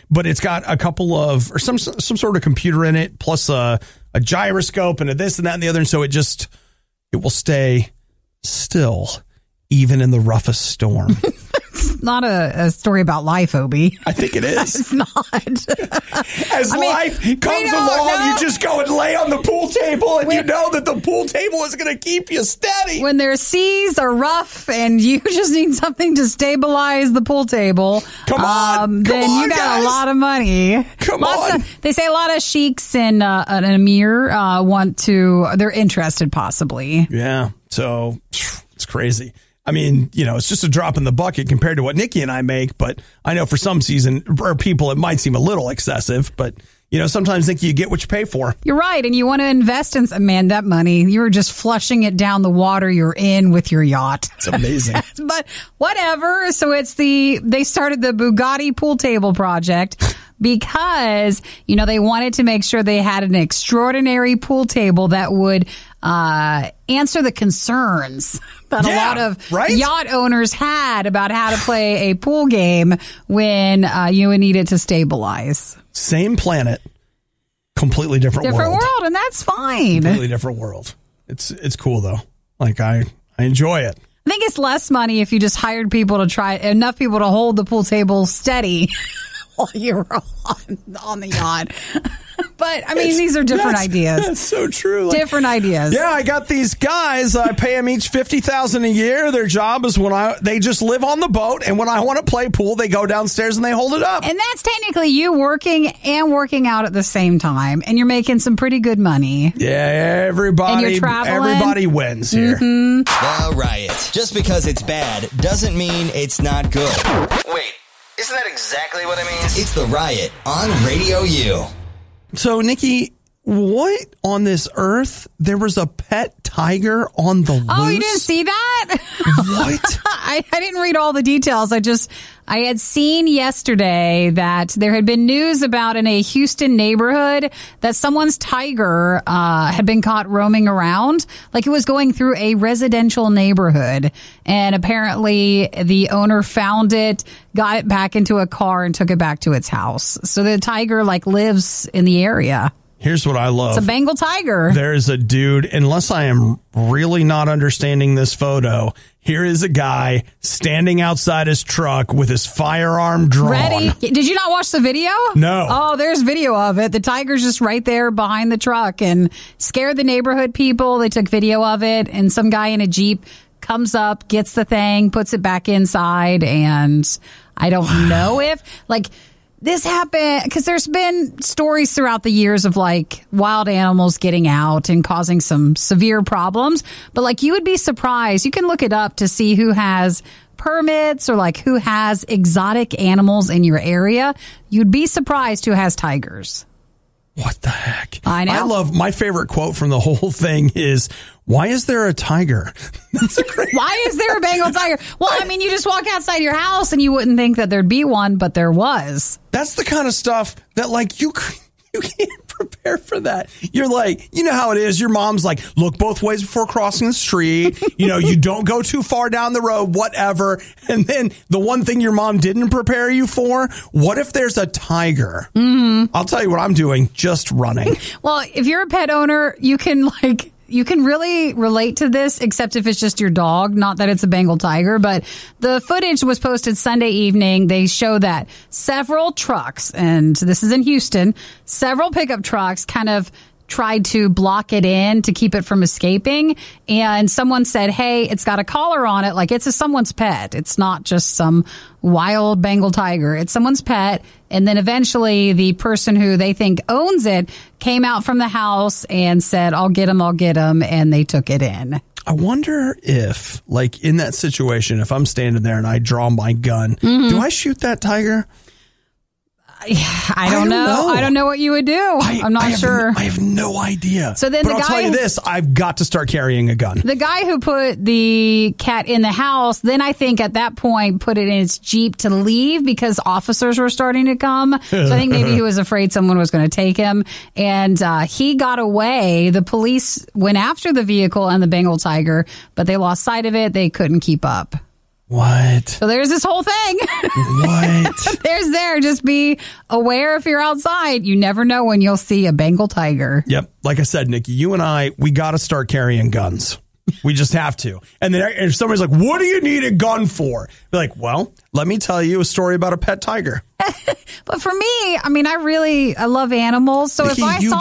but it's got a couple of, or some sort of computer in it, plus a gyroscope and a this and that and the other. And so it will stay still, even in the roughest storm. It's not a story about life, Obi. I think it is. It's not. Life comes along, you just go and lay on the pool table, and you know that the pool table is going to keep you steady. When their seas are rough and you just need something to stabilize the pool table, then you got guys. A lot of money. They say a lot of sheiks and an emir they're interested possibly. Yeah. So it's crazy. I mean, it's just a drop in the bucket compared to what Nikki and I make, but I know for some people it might seem a little excessive, but sometimes Nikki, you get what you pay for. You're right, and you want to invest in that money. You're just flushing it down the water you're in with your yacht. It's amazing. But whatever. So they started the Bugatti pool table project because, they wanted to make sure they had an extraordinary pool table that would answer the concerns that a lot of yacht owners had about how to play a pool game when you would need it to stabilize. Same planet, completely different world, and that's fine. Completely different world. It's cool though. Like I enjoy it. I think it's less money if you just hired people enough people to hold the pool table steady while you're on the yacht. But, these are different ideas. That's so true. Different ideas. Yeah, I got these guys. I pay them each $50,000 a year. Their job is they just live on the boat, and when I want to play pool, they go downstairs and they hold it up. And that's technically you working and working out at the same time, and you're making some pretty good money. Yeah, everybody wins here. Mm-hmm. The Riot. Just because it's bad doesn't mean it's not good. Wait, isn't that exactly what it means? It's The Riot on RadioU. So, Nikki, what on this earth? There was a pet tiger on the loose? Oh, you didn't see that? What? I didn't read all the details. I had seen yesterday that there had been news about in a Houston neighborhood that someone's tiger had been caught roaming around. Like it was going through a residential neighborhood. And apparently the owner found it, got it back into a car and took it back to its house. So the tiger lives in the area. Here's what I love. It's a Bengal tiger. There's a dude, unless I am really not understanding this photo, here is a guy standing outside his truck with his firearm drawn. Ready? Did you not watch the video? No. Oh, there's video of it. The tiger's just right there behind the truck and scared the neighborhood people. They took video of it, and some guy in a Jeep comes up, gets the thing, puts it back inside, and I don't know if, this happened because there's been stories throughout the years of wild animals getting out and causing some severe problems. But you would be surprised. You can look it up to see who has permits or who has exotic animals in your area. You'd be surprised who has tigers. What the heck? I know. I love my favorite quote from the whole thing is, why is there a tiger? That's a great. Why is there a Bengal tiger? Well, you just walk outside your house and you wouldn't think that there'd be one, but there was. That's the kind of stuff that you can't prepare for that. You're you know how it is. Your mom's look both ways before crossing the street. You don't go too far down the road, whatever. And then the one thing your mom didn't prepare you for, what if there's a tiger? Mm-hmm. I'll tell you what I'm doing, just running. Well, if you're a pet owner, you can you can really relate to this, except if it's just your dog, not that it's a Bengal tiger. But the footage was posted Sunday evening. They show that several trucks, and this is in Houston, several pickup trucks kind of tried to block it in to keep it from escaping. And someone said, hey, it's got a collar on it. It's someone's pet. It's not just some wild Bengal tiger. It's someone's pet. And then eventually the person who they think owns it came out from the house and said, I'll get him. And they took it in. I wonder if, in that situation, if I'm standing there and I draw my gun, do I shoot that tiger? I don't know. I don't know what you would do. I'm not sure. I have no idea. So then but I'll tell you this, I've got to start carrying a gun. The guy who put the cat in the house, then I think at that point put it in its Jeep to leave because officers were starting to come. So I think maybe he was afraid someone was going to take him. And he got away. The police went after the vehicle and the Bengal tiger, but they lost sight of it. They couldn't keep up. What? So there's this whole thing. What? Just be aware if you're outside. You never know when you'll see a Bengal tiger. Yep. Like I said, Nikki, you and I, we got to start carrying guns. We just have to. And then if somebody's like, what do you need a gun for? Be like, well, let me tell you a story about a pet tiger. But for me, I mean, I love animals. So Nikki, if I saw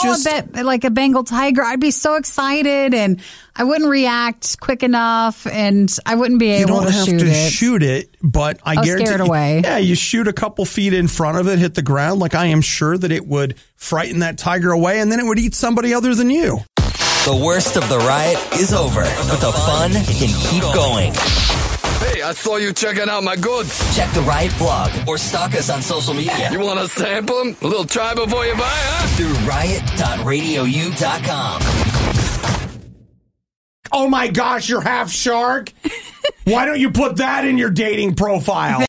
a Bengal tiger, I'd be so excited and I wouldn't react quick enough and I wouldn't be able to shoot it. You don't have to shoot it, but I guarantee scare it away. Yeah, you shoot a couple feet in front of it, hit the ground. Like I am sure that it would frighten that tiger away and then it would eat somebody other than you. The worst of the riot is over, but the fun can keep going. Hey, I saw you checking out my goods. Check the Riot blog or stalk us on social media. You want to sample them? A little try before you buy, huh? Through riot.radiou.com. Oh my gosh, you're half shark? Why don't you put that in your dating profile?